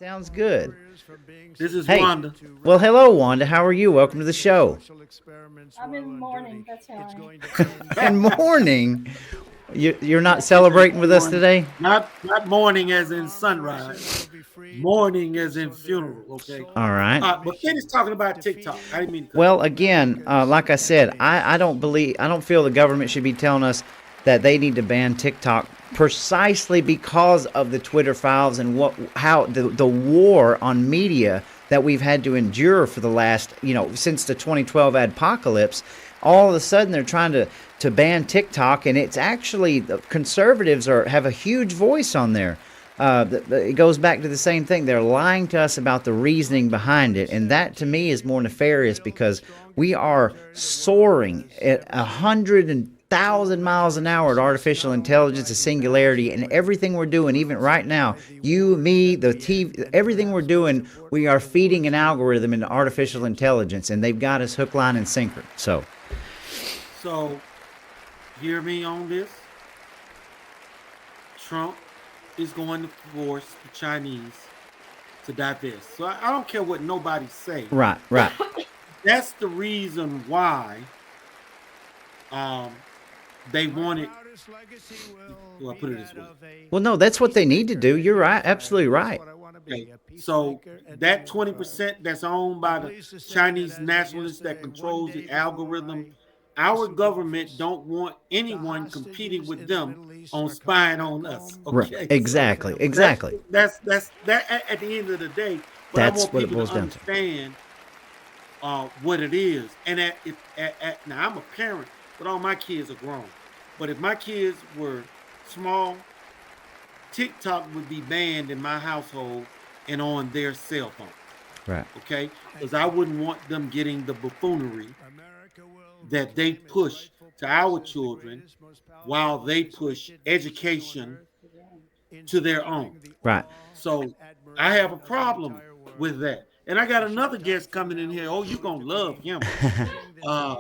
Sounds good. This is Hey, Wanda. well, hello, Wanda. How are you? Welcome to the show. I'm in the morning. That's how I am. Good morning. You're not This is celebrating with us morning, today? not morning as in sunrise, morning as in funeral. Okay. All right. But finish talking about TikTok. I didn't mean to cut you Well, off. again, like I said, I don't feel the government should be telling us that they need to ban TikTok precisely because of the Twitter files and how the war on media that we've had to endure for the last, since the 2012 apocalypse. All of a sudden, they're trying to ban TikTok, and it's actually the conservatives have a huge voice on there. It goes back to the same thing. They're lying to us about the reasoning behind it, and that to me is more nefarious because we are soaring at 100,000 miles an hour at artificial intelligence, a singularity, and everything we're doing, even right now, you, me, the TV, everything we're doing, we are feeding an algorithm into artificial intelligence, and they've got us hook, line, and sinker. So, hear me on this. Trump is going to force the Chinese to divest. So I don't care what nobody say. Right, right. That's the reason why they wanted. Well, I put it this way. Well, no, that's what they need to do. You're right, absolutely right. Okay. So that 20% that's owned by the Chinese nationalists that controls the algorithm, our government don't want anyone competing with them on spying on us. Right. Okay. Exactly, That's exactly. that's that at the end of the day. But I That's want what it people boils to down to. understand what it is. And now I'm a parent, but all my kids are grown. But if my kids were small, TikTok would be banned in my household and on their cell phone. Right. Okay, because I wouldn't want them getting the buffoonery that they push to our children while they push education to their own. Right. So I have a problem with that. And I got another guest coming in here. Oh, you're gonna love him. Uh,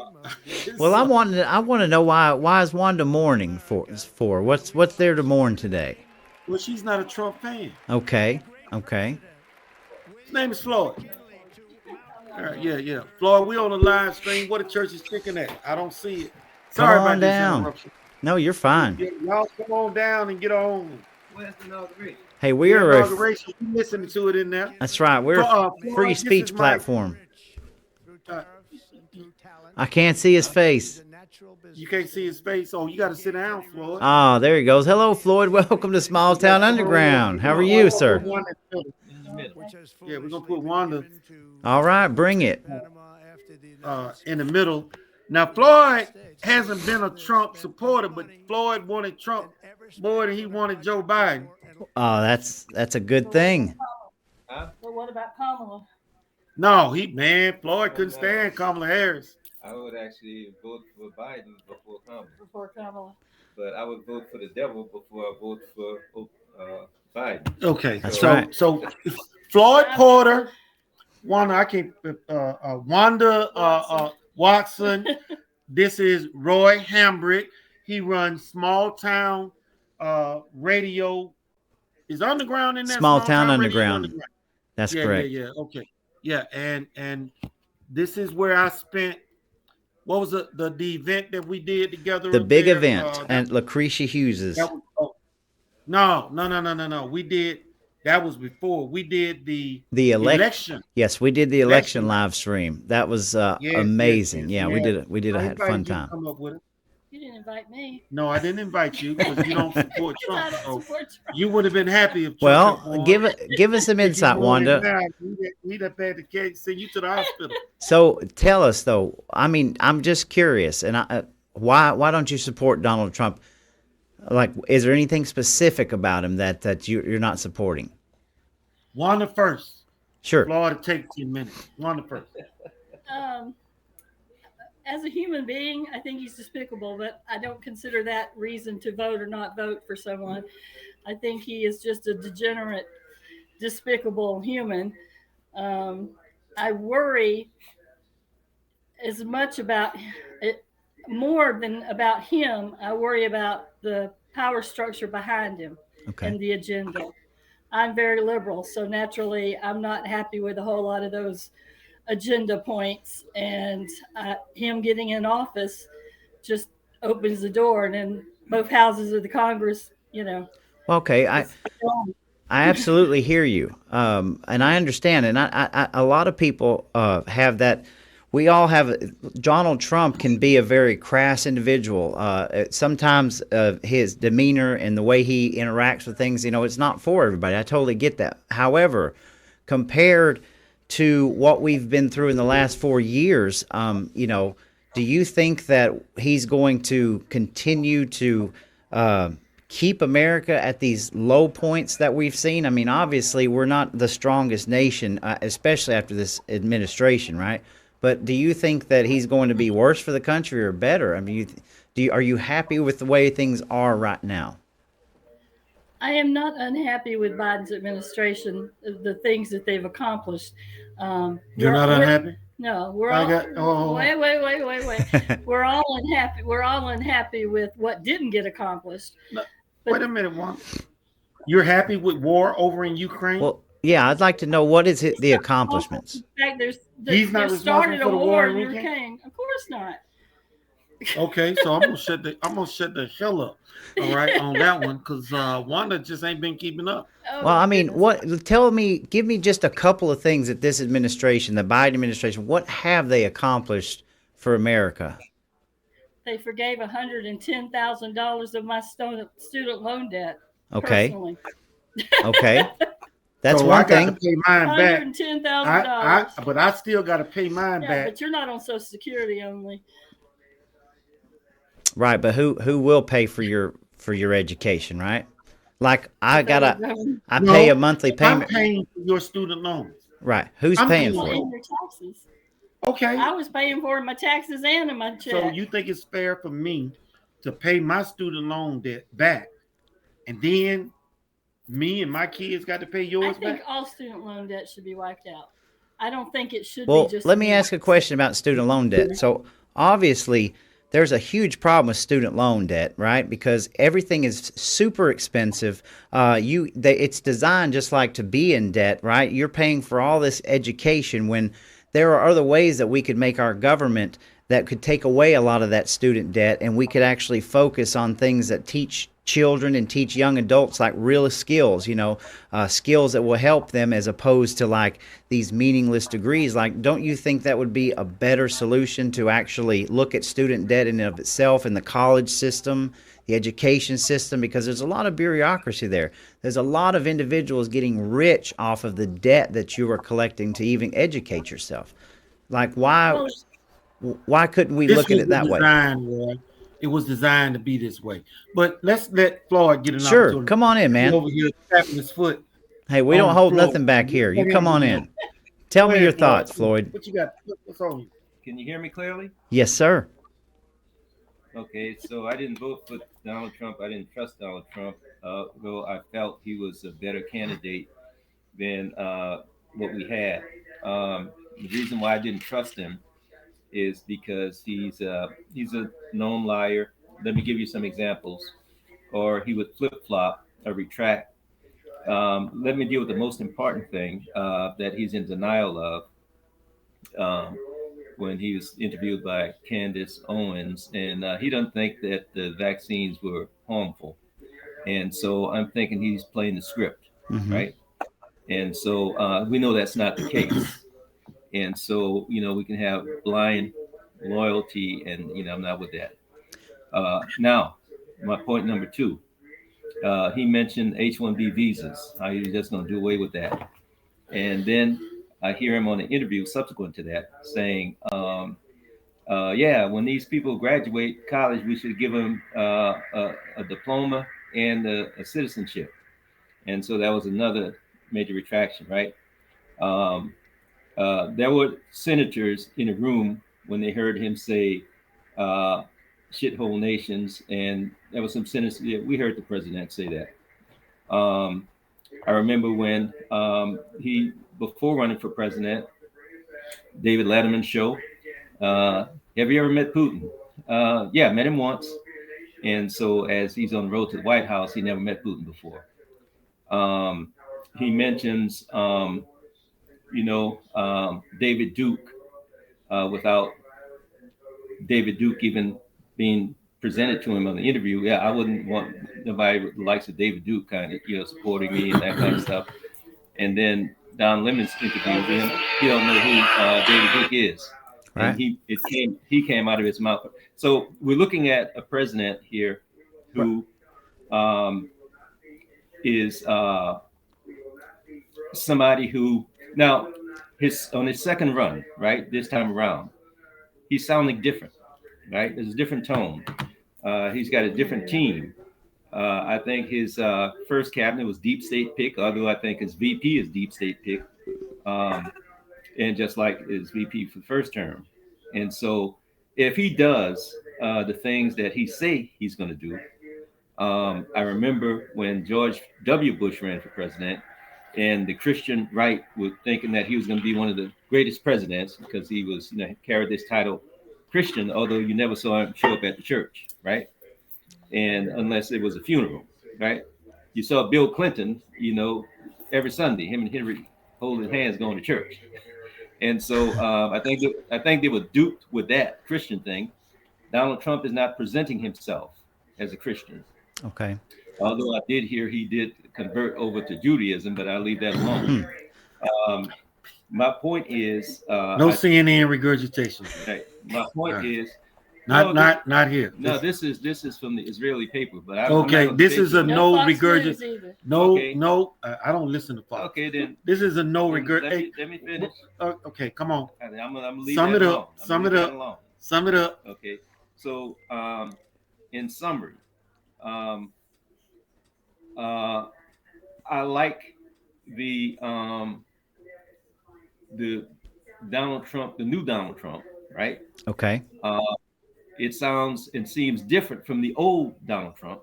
Well, so, I want to know why is Wanda mourning for? What's there to mourn today? well, she's not a Trump fan. Okay. Okay. His name is Floyd. All right, yeah. Floyd, we on the live stream. What the church is kicking at? I don't see it. Come Sorry on about this down. interruption. No, you're fine. Y'all come on down and get on. Hey, we The are inauguration. We listening to it in there. that's right. We're a free Floyd, this is speech my. platform. Uh, I can't see his face. you can't see his face. Oh, you got to sit down, Floyd. Ah, there he goes. Hello, Floyd. Welcome to Small Town Underground. How are you, sir? Yeah, we're gonna put Wanda All right, bring it. in the middle. Now, Floyd hasn't been a Trump supporter, but Floyd wanted Trump more than he wanted Joe Biden. Oh, that's a good thing. But what about Kamala? No, Floyd couldn't stand Kamala Harris. I would actually vote for Biden before Kamala, Before Kamala. but I would vote for the devil before I vote for Biden. Okay, That's so right. so Floyd Porter, Wanda, I can't, Wanda Watson. This is Roy Hambrick. He runs Small Town Radio. Is Underground in there? Small Town Radio Underground. That's Yeah, correct. Okay, yeah, and this is where I spent. What was the event that we did together? The up big there? event at Lucretia Hughes's. That was, no. We did. That was before we did the election. Yes, we did the election Election. live stream. That was Yes, amazing. yes. Yeah, we did it. We did I had a fun invited you to time. come up with it. You didn't invite me. No, I didn't invite you because you don't support Because I Trump. don't So support Trump. you would have been happy if Trump had Well, won. give us some If you insight, won it Wanda. now, we'd have had the case, send you to the hospital. So tell us though. I mean, I'm just curious, and why don't you support Donald Trump? Like, is there anything specific about him that you're not supporting? Wanda first. Sure. Florida take 10 minutes. Wanda first. As a human being, I think he's despicable, but I don't consider that reason to vote or not vote for someone. I think he is just a degenerate, despicable human. I worry as much about it, more than about him. I worry about the power structure behind him Okay. and the agenda. I'm very liberal, so naturally, I'm not happy with a whole lot of those agenda points. And him getting in office just opens the door, and then both houses of the Congress, Okay, it's I absolutely hear you, and I understand. And a lot of people have that. We all have. Donald Trump can be a very crass individual. Sometimes his demeanor and the way he interacts with things, it's not for everybody. I totally get that. However, compared to what we've been through in the last 4 years, do you think that he's going to continue to keep America at these low points that we've seen? I mean, obviously, we're not the strongest nation, especially after this administration, right? But do you think that he's going to be worse for the country or better? I mean, are you happy with the way things are right now? I am not unhappy with Biden's administration, the things that they've accomplished. You're not unhappy? No, we're I all. got. Oh, Wait. We're all unhappy. We're all unhappy with what didn't get accomplished. no, wait a minute, Juan. You're happy with war over in Ukraine? Well, yeah, I'd like to know what is the accomplishments. In fact, He's not there's responsible started for a the war war in in Ukraine. Of course not. Okay, so I'm gonna shut the hell up. All right, on that one, because Wanda just ain't been keeping up. Oh, Well, I mean, goodness. give me just a couple of things that this administration, the Biden administration, what have they accomplished for America? They forgave $110,000 of my student loan debt Okay. personally. Okay. That's So one I got thing. to pay mine back. $110,000. But I still got to pay mine Yeah, back. but you're not on Social Security only. Right, but who will pay for your education, right? Like I No, pay a monthly I'm payment. paying for your student loans. Right. Who's I'm paying paying for it? In your taxes. Okay. I was paying for my taxes and in my check. So you think it's fair for me to pay my student loan debt back, and then me and my kids got to pay I yours think back? all student loan debt should be wiped out. I don't think it should be Well, just. let me ask a question about student loan debt. So, obviously, there's a huge problem with student loan debt, right? Because everything is super expensive. It's designed just like to be in debt, right? You're paying for all this education when there are other ways that we could make our government that could take away a lot of that student debt, and we could actually focus on things that teach children and teach young adults like real skills, skills that will help them as opposed to like these meaningless degrees. Like, don't you think that would be a better solution to actually look at student debt in and of itself in the college system, the education system? Because there's a lot of bureaucracy there. There's a lot of individuals getting rich off of the debt that you are collecting to even educate yourself. Like, why couldn't we look at it that way? It was designed to be this way. But let's let Floyd get an Sure, opportunity. come on in, man. Over here tapping his foot. Hey, we don't hold nothing back here. You come on in. Tell me your thoughts, Floyd. What you got? What's on you? Can you hear me clearly? Yes, sir. Okay, so I didn't vote for Donald Trump. I didn't trust Donald Trump, though I felt he was a better candidate than what we had. The reason why I didn't trust him is because he's a known liar. Let me give you some examples. Or he would flip flop or retract. Let me deal with the most important thing that he's in denial of. When he was interviewed by Candace Owens, and he doesn't think that the vaccines were harmful. And so I'm thinking he's playing the script, right? And so we know that's not the case. And so, we can have blind loyalty, and, I'm not with that. Now, my point number two, he mentioned H-1B visas, how he's just going to do away with that. And then I hear him on an interview subsequent to that saying, when these people graduate college, we should give them a diploma and a citizenship. And so that was another major retraction, right? There were senators in the room when they heard him say shithole nations, and there was some senators. Yeah, we heard the president say that. I remember when before running for president, David Letterman show. Have you ever met Putin? Yeah, met him once. And so as he's on the road to the White House, he never met Putin before. he mentions, David Duke, without David Duke even being presented to him on the interview. Yeah, I wouldn't want nobody with the likes of David Duke kind of, supporting me and that kind of stuff. And then Don Lemon's interview with him, he don't know who David Duke is. Right. And he came out of his mouth. So we're looking at a president here who is somebody who now on his second run, right, this time around, he's sounding different, right? There's a different tone. He's got a different team. I think his first cabinet was deep state pick, although I think his VP is deep state pick, and just like his VP for the first term. And so if he does the things that he say he's going to do, I remember when George W. Bush ran for president, and the Christian right was thinking that he was going to be one of the greatest presidents because he was carried this title Christian, although you never saw him show up at the church, right? And unless it was a funeral, right? You saw Bill Clinton, every Sunday, him and Hillary holding hands going to church. And so I think they were duped with that Christian thing. Donald Trump is not presenting himself as a Christian. Okay. Although I did hear he did convert over to Judaism, but I'll leave that alone. My point is no CNN regurgitation. Right. My point is not here. No, this is from the Israeli paper, but this is a no regurgitation. No, okay. No, I don't listen to Fox. Okay, then this is a no regurgitation. Let me finish. Okay, come on. I'm gonna leave Sum that it alone. up. Sum it up. Sum it up. Okay, so in summary, I like the Donald Trump, the new Donald Trump, right? Okay. It sounds and seems different from the old Donald Trump,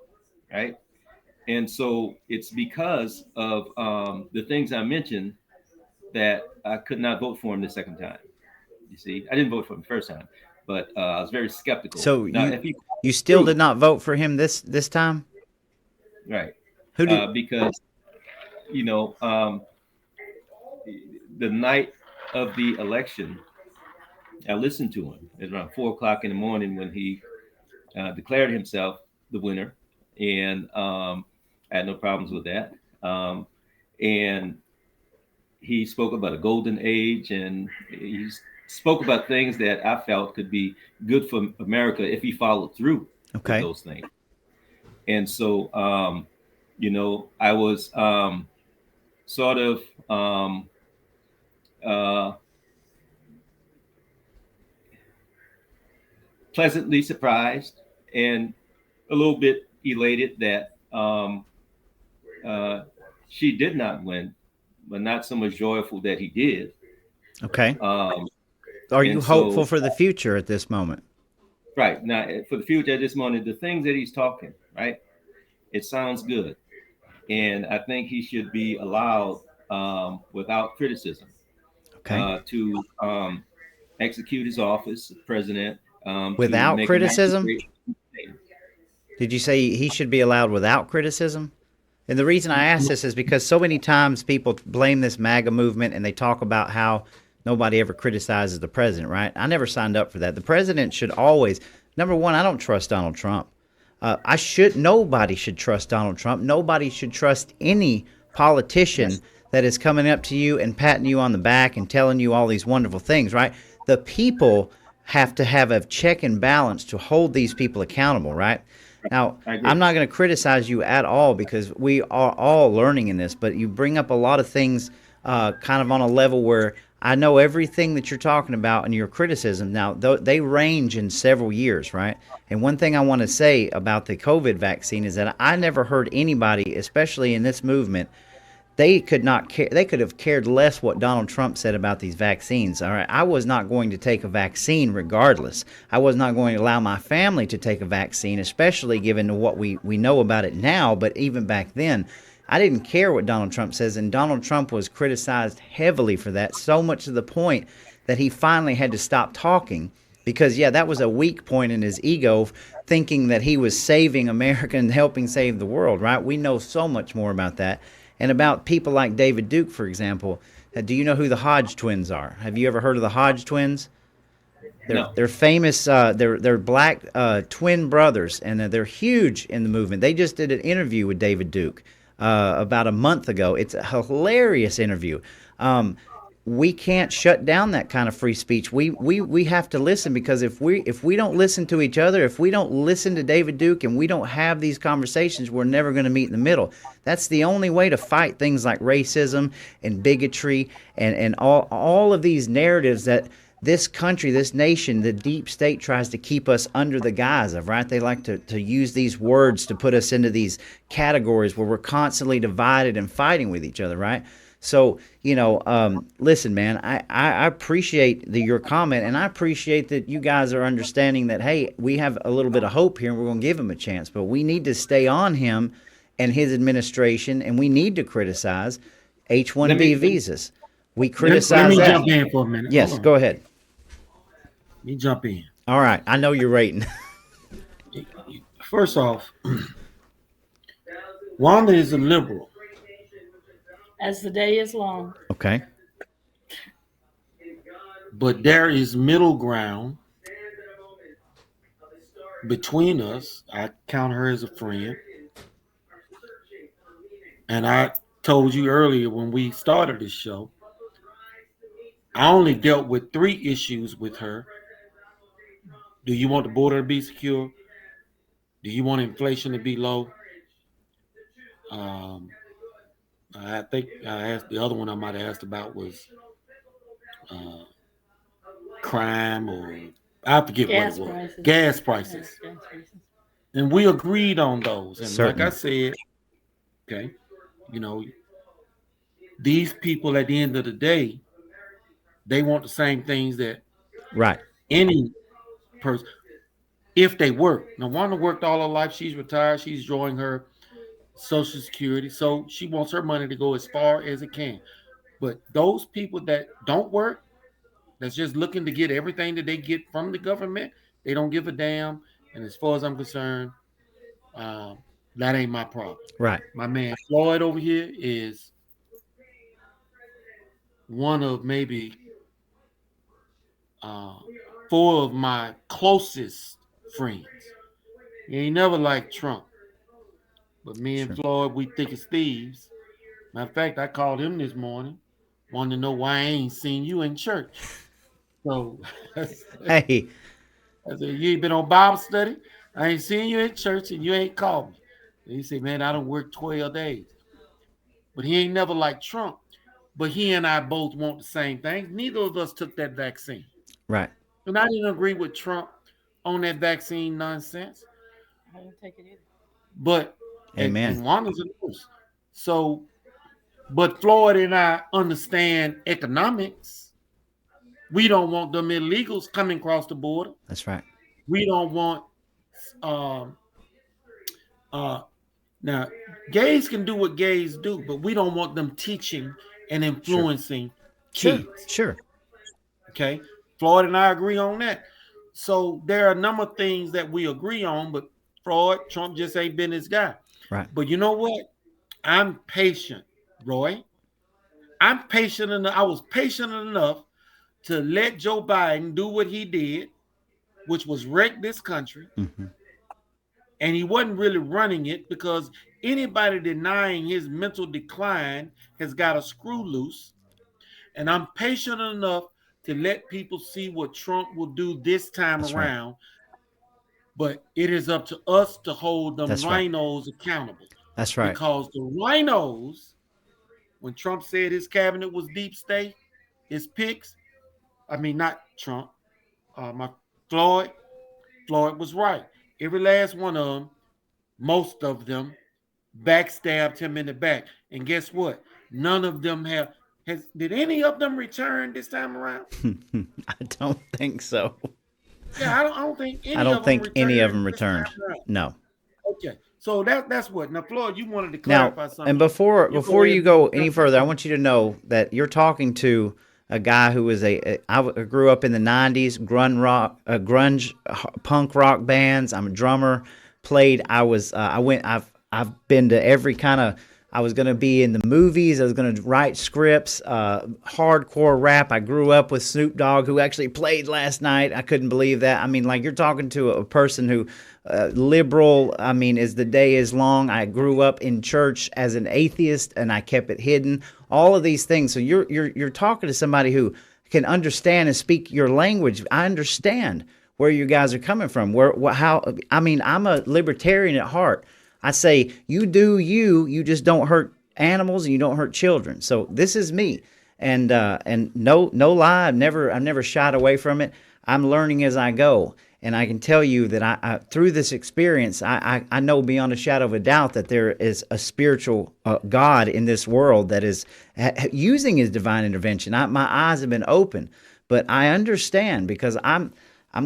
right? And so it's because of the things I mentioned that I could not vote for him the second time. You see, I didn't vote for him the first time, but I was very skeptical. So you still did not vote for him this time? Right. Who did? Because, the night of the election, I listened to him. It was around 4:00 in the morning when he declared himself the winner, and I had no problems with that. And he spoke about a golden age, and he spoke about things that I felt could be good for America if he followed through with those things. And so, I was sort of pleasantly surprised and a little bit elated that she did not win, but not so much joyful that he did. Okay. Are you hopeful for the future at this moment? Right. Now, for the future at this moment, the things that he's talking, right, it sounds good. And I think he should be allowed without criticism to execute his office as president. Without criticism? Did you say he should be allowed without criticism? And the reason I ask this is because so many times people blame this MAGA movement and they talk about how nobody ever criticizes the president, right? I never signed up for that. The president should always, number one, I don't trust Donald Trump. Nobody should trust Donald Trump. Nobody should trust any politician that is coming up to you and patting you on the back and telling you all these wonderful things, right? The people have to have a check and balance to hold these people accountable, right? Now, I'm not going to criticize you at all because we are all learning in this, but you bring up a lot of things kind of on a level where I know everything that you're talking about and your criticism. Now, they range in several years, right? And one thing I want to say about the COVID vaccine is that I never heard anybody, especially in this movement, they could have cared less what Donald Trump said about these vaccines. All right, I was not going to take a vaccine regardless. I was not going to allow my family to take a vaccine, especially given what we know about it now. But even back then, I didn't care what Donald Trump says, and Donald Trump was criticized heavily for that, so much to the point that he finally had to stop talking because, that was a weak point in his ego, thinking that he was saving America and helping save the world, right? We know so much more about that. And about people like David Duke, for example, do you know who the Hodge twins are? Have you ever heard of the Hodge twins? No. They're famous. They're black twin brothers, and they're huge in the movement. They just did an interview with David Duke about a month ago. It's a hilarious interview. We can't shut down that kind of free speech. We have to listen, because if we don't listen to each other, if we don't listen to David Duke, and we don't have these conversations, we're never going to meet in the middle. That's the only way to fight things like racism and bigotry and all of these narratives that this country, this nation, the deep state tries to keep us under the guise of, right? They like to use these words to put us into these categories where we're constantly divided and fighting with each other, right? So, listen, man, I appreciate your comment, and I appreciate that you guys are understanding that, hey, we have a little bit of hope here, and we're going to give him a chance. But we need to stay on him and his administration, and we need to criticize H-1B visas. We criticize that. Let me jump in for a minute. Yes, go ahead. Let me jump in. All right. I know you're rating. First off, Wanda is a liberal. As the day is long. Okay. But there is middle ground between us. I count her as a friend. And I told you earlier when we started this show, I only dealt with 3 issues with her. Do you want the border to be secure? Do you want inflation to be low? I think I asked the other one I might have asked about was crime, or I forget what it was. Gas prices. And we agreed on those. And Certainly. like I said, okay, these people at the end of the day, they want the same things that any person, if they work. Now, Wanda worked all her life. She's retired. She's drawing her Social Security. So she wants her money to go as far as it can. But those people that don't work, that's just looking to get everything that they get from the government, they don't give a damn. And as far as I'm concerned, that ain't my problem. Right. My man Floyd over here is one of maybe 4 of my closest friends. He ain't never liked Trump. But me and Floyd, we thick as thieves. Matter of fact, I called him this morning, wanted to know why I ain't seen you in church. So hey, I said, you ain't been on Bible study? I ain't seen you in church and you ain't called me. And he said, man, I don't work 12 days. But he ain't never liked Trump. But he and I both want the same thing. Neither of us took that vaccine. Right. And I didn't agree with Trump on that vaccine nonsense. I didn't take it either. But Amen. And Wanda's a nurse. So, but Floyd and I understand economics. We don't want them illegals coming across the border. That's right. We don't want now gays can do what gays do, but we don't want them teaching and influencing kids. Sure. Okay. Floyd and I agree on that. So there are a number of things that we agree on, but Trump just ain't been his guy. Right. But you know what? I'm patient, Roy. I'm patient enough. I was patient enough to let Joe Biden do what he did, which was wreck this country. Mm-hmm. And he wasn't really running it, because anybody denying his mental decline has got a screw loose. And I'm patient enough to let people see what Trump will do this time around. Right. But it is up to us to hold them rhinos accountable. That's right. Because the rhinos, when Trump said his cabinet was deep state, his picks, I mean, not Trump, Floyd was right. Every last one of them, most of them, backstabbed him in the back. And guess what? None of them did any of them return this time around? I don't think so. Yeah, I don't think any of them returned. No. Okay. So that's what. Now, Floyd, you wanted to clarify something. And before you go any further, I want you to know that you're talking to a guy who was I grew up in the 90s, grunge punk rock bands. I'm a drummer, I've been to every kind I was going to be in the movies. I was going to write scripts, hardcore rap. I grew up with Snoop Dogg, who actually played last night. I couldn't believe that. I mean, like, you're talking to a person who, liberal, I mean, as the day is long. I grew up in church as an atheist, and I kept it hidden. All of these things. So you're talking to somebody who can understand and speak your language. I understand where you guys are coming from. I mean, I'm a libertarian at heart. I say, you do you. You just don't hurt animals and you don't hurt children. So this is me, and no lie. I've never shied away from it. I'm learning as I go, and I can tell you that I through this experience, I know beyond a shadow of a doubt that there is a spiritual God in this world that is using His divine intervention. My eyes have been open, but I understand because I'm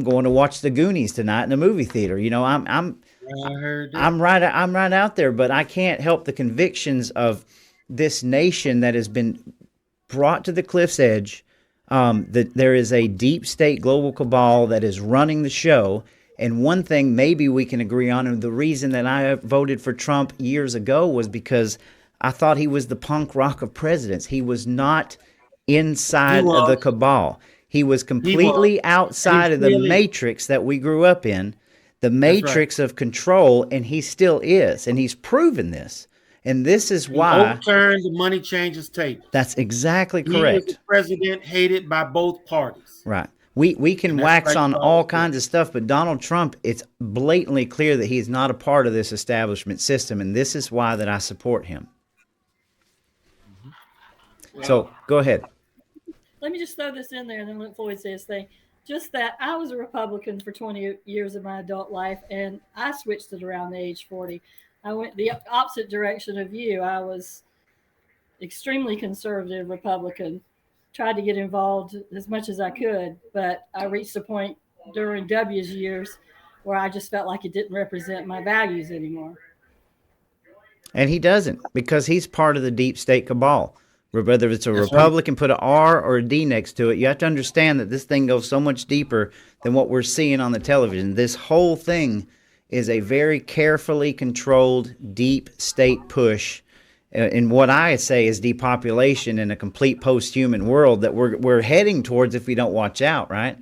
going to watch The Goonies tonight in the movie theater. You know, I heard that. I'm right out there, but I can't help the convictions of this nation that has been brought to the cliff's edge. That there is a deep state global cabal that is running the show. And one thing maybe we can agree on, and the reason that I voted for Trump years ago was because I thought he was the punk rock of presidents. He was not inside of the cabal. He was completely outside of the matrix that we grew up in. The matrix of control, and he still is, and he's proven this. And this is why overturned the money changes table. That's exactly correct. He was the president hated by both parties. Right. We can wax on all kinds of stuff, but Donald Trump, it's blatantly clear that he's not a part of this establishment system, and this is why that I support him. Well, so go ahead. Let me just throw this in there and then let Floyd say his thing. Just that I was a Republican for 20 years of my adult life, and I switched it around the age 40. I went the opposite direction of you. I was extremely conservative Republican, tried to get involved as much as I could, but I reached a point during W's years where I just felt like it didn't represent my values anymore. And he doesn't, because he's part of the deep state cabal. Whether it's a Republican, put an R or a D next to it, you have to understand that this thing goes so much deeper than what we're seeing on the television. This whole thing is a very carefully controlled deep state push in what I say is depopulation in a complete post-human world that we're heading towards if we don't watch out, right?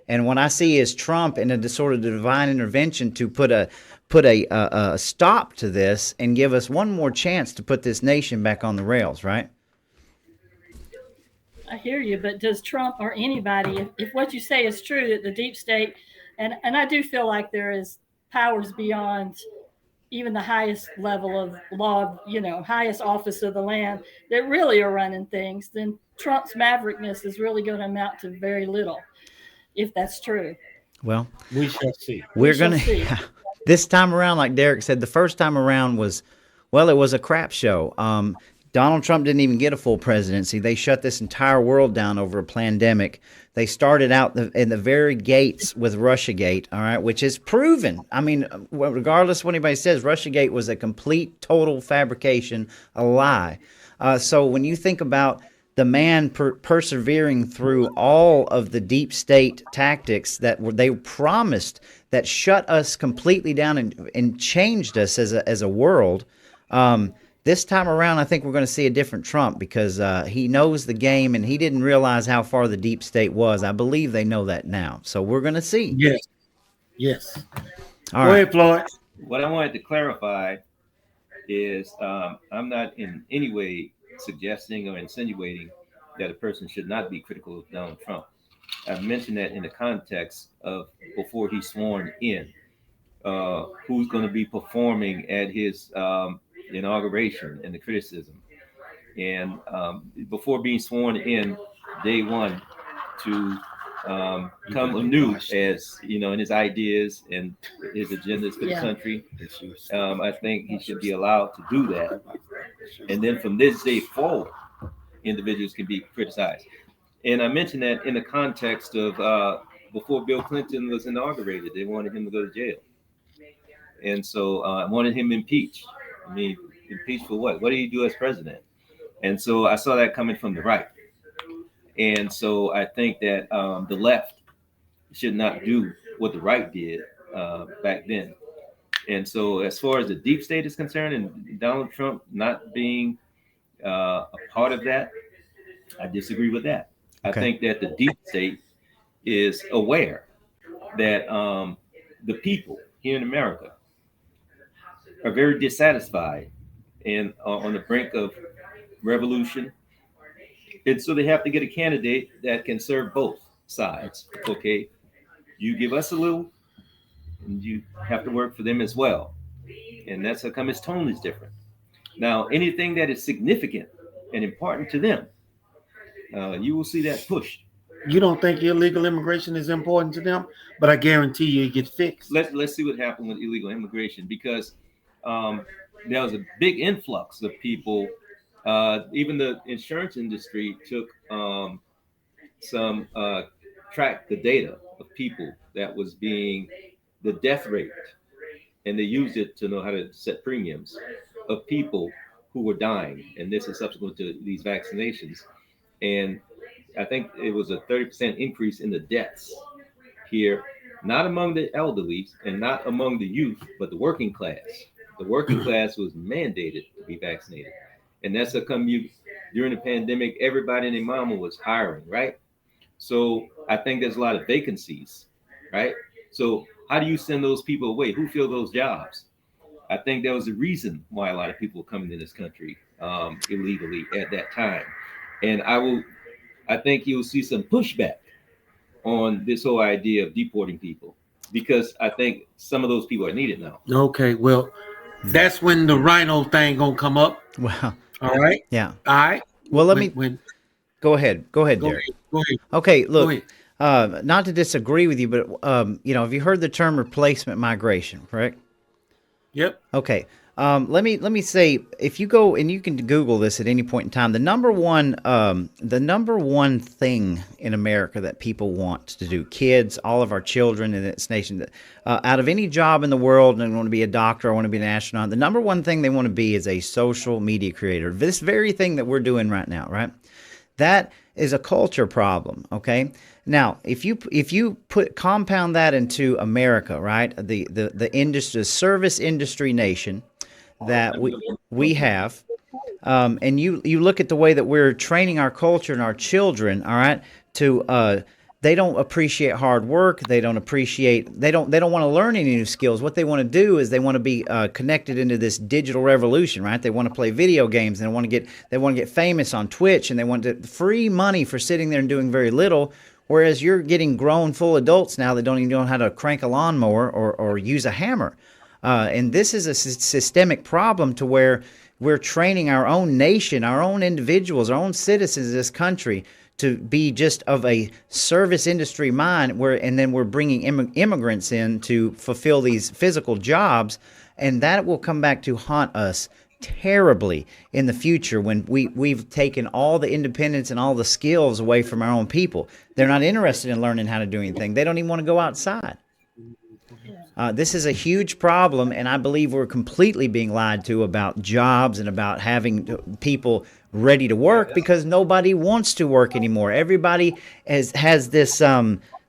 And what I see is Trump in a sort of divine intervention to put a stop to this and give us one more chance to put this nation back on the rails, right? I hear you, but does Trump or anybody, if what you say is true, that the deep state, and I do feel like there is powers beyond even the highest level of law, highest office of the land that really are running things, then Trump's maverickness is really going to amount to very little, if that's true. Well, we shall see. We're going to, this time around, like Derrick said, the first time around it was a crap show. Donald Trump didn't even get a full presidency. They shut this entire world down over a pandemic. They started out in the very gates with Russiagate, all right, which is proven. I mean, regardless of what anybody says, Russiagate was a complete, total fabrication, a lie. So when you think about the man persevering through all of the deep state tactics that they promised that shut us completely down and changed us as a world, this time around, I think we're going to see a different Trump because he knows the game and he didn't realize how far the deep state was. I believe they know that now. So we're going to see. Yes. All Go right. ahead, Floyd. What I wanted to clarify is I'm not in any way suggesting or insinuating that a person should not be critical of Donald Trump. I mentioned that in the context of before he's sworn in, who's going to be performing at his inauguration and the criticism. And before being sworn in day one to come anew as, in his ideas and his agendas for the country, I think he should be allowed to do that. And then from this day forward, individuals can be criticized. And I mentioned that in the context of before Bill Clinton was inaugurated, they wanted him to go to jail. And so I wanted him impeached. I mean, impeached for what? What did he do as president? And so I saw that coming from the right. And so I think that the left should not do what the right did back then. And so, as far as the deep state is concerned, and Donald Trump not being a part of that, I disagree with that. I Okay. think that the deep state is aware that the people here in America are very dissatisfied and on the brink of revolution. And so they have to get a candidate that can serve both sides. Okay. You give us a little, and you have to work for them as well. And that's how come his tone is different. Now, anything that is significant and important to them, you will see that pushed. You don't think illegal immigration is important to them, but I guarantee you it gets fixed. Let's see what happened with illegal immigration, because there was a big influx of people. Even the insurance industry took some tracked the data of people that was being the death rate, and they used it to know how to set premiums of people who were dying, and this is subsequent to these vaccinations. And I think it was a 30% increase in the deaths here, not among the elderly and not among the youth, but the working class. The working class was mandated to be vaccinated. And that's how come you, during the pandemic, everybody and their mama was hiring, right? So I think there's a lot of vacancies, right? So how do you send those people away? Who fill those jobs? I think there was a reason why a lot of people were coming to this country illegally at that time. And I think you'll see some pushback on this whole idea of deporting people, because I think some of those people are needed now. Okay, well, that's when the rhino thing gonna come up. Well, All right. yeah. All right. Well, let me When go ahead. Go ahead, go Derrick. ahead. Go ahead. Okay, Go look, ahead. not to disagree with you, but have you heard the term replacement migration? Correct. Yep. Okay. Let me say, if you go and you can Google this at any point in time, the number one thing in America that people want to do, kids, all of our children in this nation, out of any job in the world, and want to be a doctor, I want to be an astronaut, the number one thing they want to be is a social media creator. This very thing that we're doing right now, right? That is a culture problem, okay? Now, if you compound that into America, right? The industry, the service industry nation that we have, and you look at the way that we're training our culture and our children, all right, to they don't appreciate hard work. They don't want to learn any new skills. What they want to do is they want to be connected into this digital revolution, right? They want to play video games, and they want to get famous on Twitch, and they want free money for sitting there and doing very little. Whereas you're getting grown full adults now that don't even know how to crank a lawnmower or use a hammer. And this is a systemic problem to where we're training our own nation, our own individuals, our own citizens of this country to be just of a service industry mind, and then we're bringing immigrants in to fulfill these physical jobs, and that will come back to haunt us terribly in the future when we've taken all the independence and all the skills away from our own people. They're not interested in learning how to do anything. They don't even want to go outside. This is a huge problem, and I believe we're completely being lied to about jobs and about having people ready to work, because nobody wants to work anymore. Everybody has this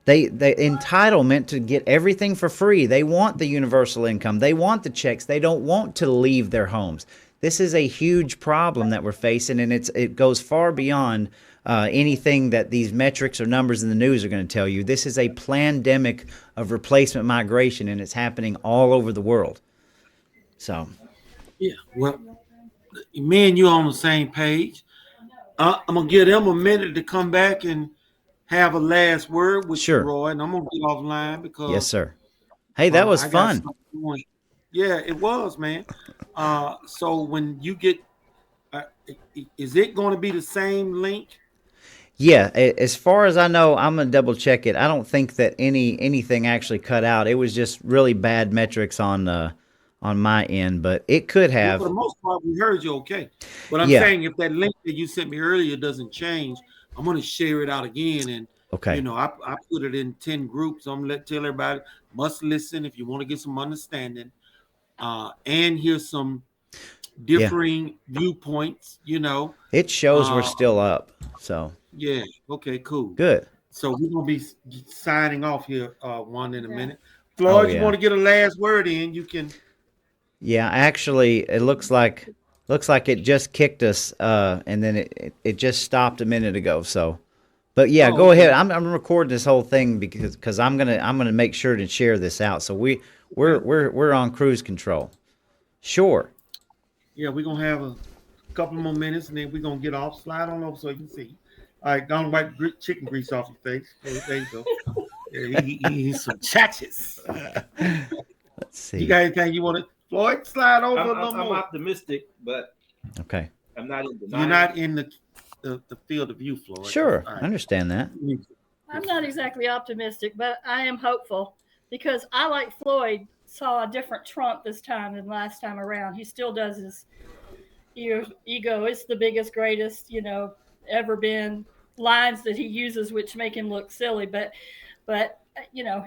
they entitlement to get everything for free. They want the universal income. They want the checks. They don't want to leave their homes. This is a huge problem that we're facing, and it goes far beyond anything that these metrics or numbers in the news are going to tell you. This is a pandemic of replacement migration, and it's happening all over the world. So, Yeah. Well, me and you on the same page. I'm gonna give them a minute to come back and have a last word with sure. you, Roy, and I'm gonna get offline because Yes, sir. Hey, that was I got fun. something going. Yeah, it was, man. So when you get, is it going to be the same link? Yeah, as far as I know, I'm gonna double check it. I don't think that anything actually cut out. It was just really bad metrics on my end, but it could Well, have. for the most part, we heard you okay. But I'm Yeah. saying if that link that you sent me earlier doesn't change, I'm going to share it out again. And, Okay. I put it in 10 groups. I'm going to tell everybody must listen if you want to get some understanding and hear some differing viewpoints, It shows we're still up. So. Yeah. Okay, cool. Good. So we're going to be signing off here, Wanda, in a minute. Floyd, you want to get a last word in, you can. Yeah, actually, it looks like it just kicked us, and then it just stopped a minute ago. So, but yeah, Oh, go ahead. okay. I'm recording this whole thing because I'm gonna make sure to share this out. So we're Okay. we're we're on cruise control. Sure. Yeah, we're gonna have a couple more minutes and then we're gonna get off. Slide on over so you can see. All right, don't wipe chicken grease off your face. There you go. Yeah, he eats some chachis. Let's You see. got anything you want to, Floyd? Slide over I'm, a I'm, little I'm more. optimistic, but Okay. I'm not in You're denial. not in the field of view, Floyd. That's Sure. all I right. understand that. I'm not exactly optimistic, but I am hopeful because I, like Floyd, saw a different Trump this time than last time around. He still does his ego. It's the biggest, greatest, ever been lines that he uses, which make him look silly. But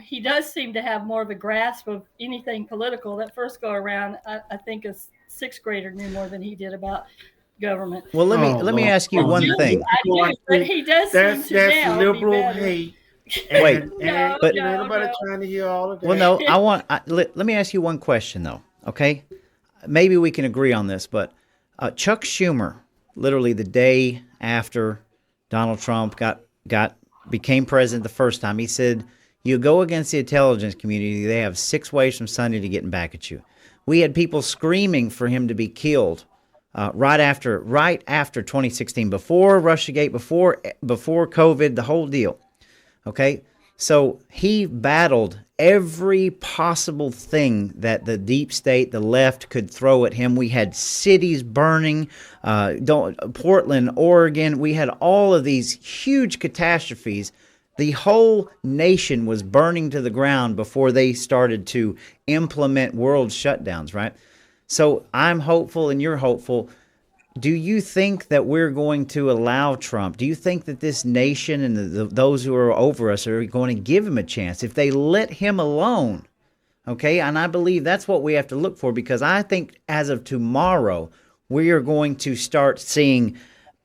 he does seem to have more of a grasp of anything political. That first go around, I think a sixth grader knew more than he did about government. Well, let me Oh let me Lord. ask you Oh, one you, thing. I Floyd, do, but see, he does seem to that's now be liberal better. hate, Wait, and No, but ain't no, nobody no. trying to hear all of well, that. no. Let me ask you one question though. Okay, maybe we can agree on this, but Chuck Schumer, literally the day after Donald Trump got became president the first time, he said, "You go against the intelligence community, they have 6 ways from Sunday to getting back at you." We had people screaming for him to be killed right after 2016, before RussiaGate, before COVID, the whole deal. Okay. So he battled every possible thing that the deep state, the left, could throw at him. We had cities burning, Portland, Oregon. We had all of these huge catastrophes. The whole nation was burning to the ground before they started to implement world shutdowns, right? So I'm hopeful and you're hopeful. Do you think that we're going to allow Trump? Do you think that this nation and those who are over us are going to give him a chance if they let him alone? Okay, and I believe that's what we have to look for, because I think as of tomorrow, we are going to start seeing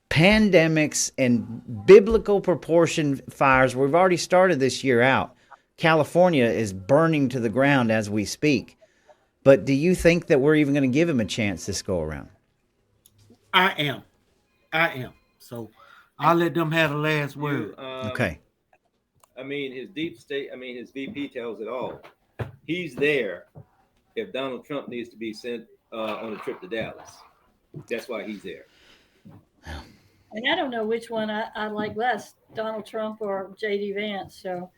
pandemics and biblical proportion fires. We've already started this year out. California is burning to the ground as we speak. But do you think that we're even going to give him a chance this go around? I am. I am. So I'll let them have the last word. Okay. I mean, his deep state. I mean, his VP tells it all. He's there if Donald Trump needs to be sent on a trip to Dallas. That's why he's there. And I don't know which one I like less, Donald Trump or J.D. Vance. So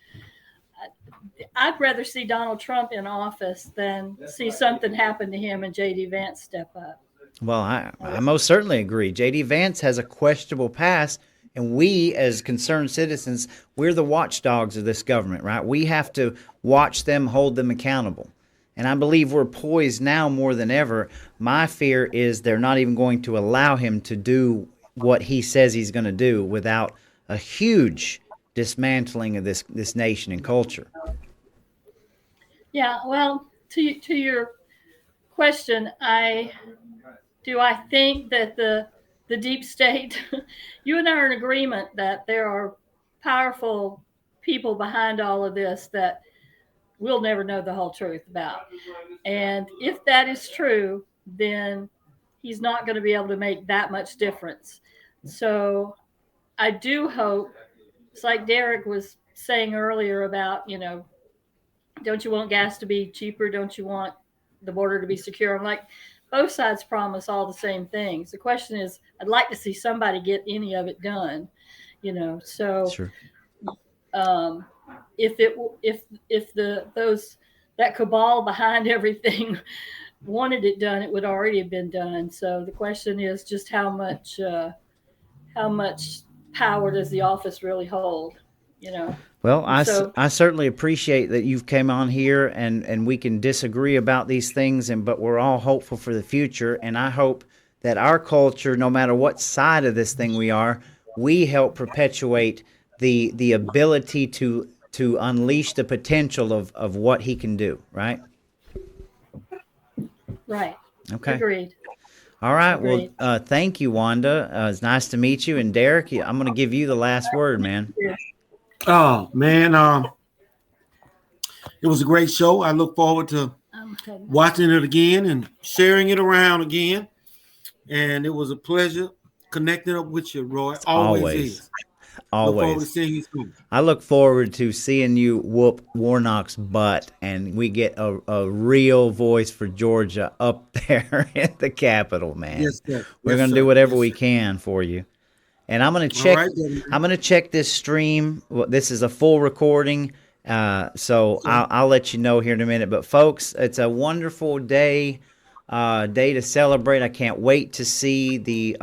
I'd rather see Donald Trump in office than see something happen to him and J.D. Vance step up. Well, I most certainly agree. J.D. Vance has a questionable past, and we, as concerned citizens, we're the watchdogs of this government, right? We have to watch them, hold them accountable. And I believe we're poised now more than ever. My fear is they're not even going to allow him to do what he says he's going to do without a huge dismantling of this nation and culture. Yeah, well, to your question, I think that the deep state, you and I are in agreement that there are powerful people behind all of this that we'll never know the whole truth about. And if that is true, then he's not going to be able to make that much difference. So I do hope, it's like Derrick was saying earlier about, don't you want gas to be cheaper? Don't you want the border to be secure? I'm like, both sides promise all the same things. The question is, I'd like to see somebody get any of it done, So Sure. um, if those that cabal behind everything wanted it done, it would already have been done. So the question is just how much power does the office really hold? Well, And so I certainly appreciate that you've came on here, and we can disagree about these things, but we're all hopeful for the future. And I hope that our culture, no matter what side of this thing we are, we help perpetuate the ability to unleash the potential of what he can do, right? right, Okay. agreed. All right. Agreed. Well, thank you, Wanda. It's nice to meet you. And Derrick, I'm going to give you the last word, man. Oh man, it was a great show. I look forward to watching it again and sharing it around again. And it was a pleasure connecting up with you, Roy. Always is. Always. Look forward to seeing you soon. I look forward to seeing you whoop Warnock's butt, and we get a real voice for Georgia up there at the Capitol, man. Yes, sir. We're gonna do whatever we can for you. And I'm gonna check. I'm gonna check this stream. This is a full recording, so I'll let you know here in a minute. But folks, it's a wonderful day to celebrate. I can't wait to see the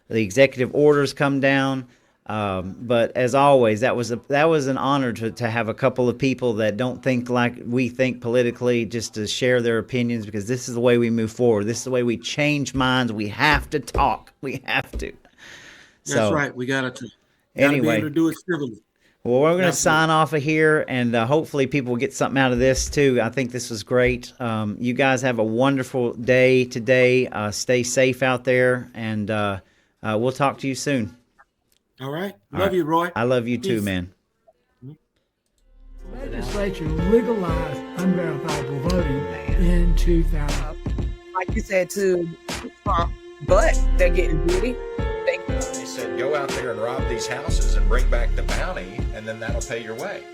executive orders come down. But as always, that was an honor to have a couple of people that don't think like we think politically, just to share their opinions, because this is the way we move forward. This is the way we change minds. We have to talk. We have to. That's right. We gotta anyway, be able to do it civilly. Well, we're going to sign off of here, and hopefully people will get something out of this too. I think this was great. You guys have a wonderful day today. Stay safe out there, and we'll talk to you soon. All right. Love you, Roy. I love you too, man. The legislature legalized unverifiable voting in 2000. Like you said to Trump, but they're getting beauty. They said, go out there and rob these houses and bring back the bounty, and then that'll pay your way.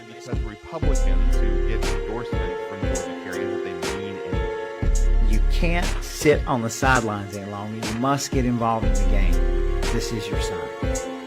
Because Republicans who get endorsement from Georgia carry that they mean anything. You can't sit on the sidelines any longer. You must get involved in the game. This is your sign.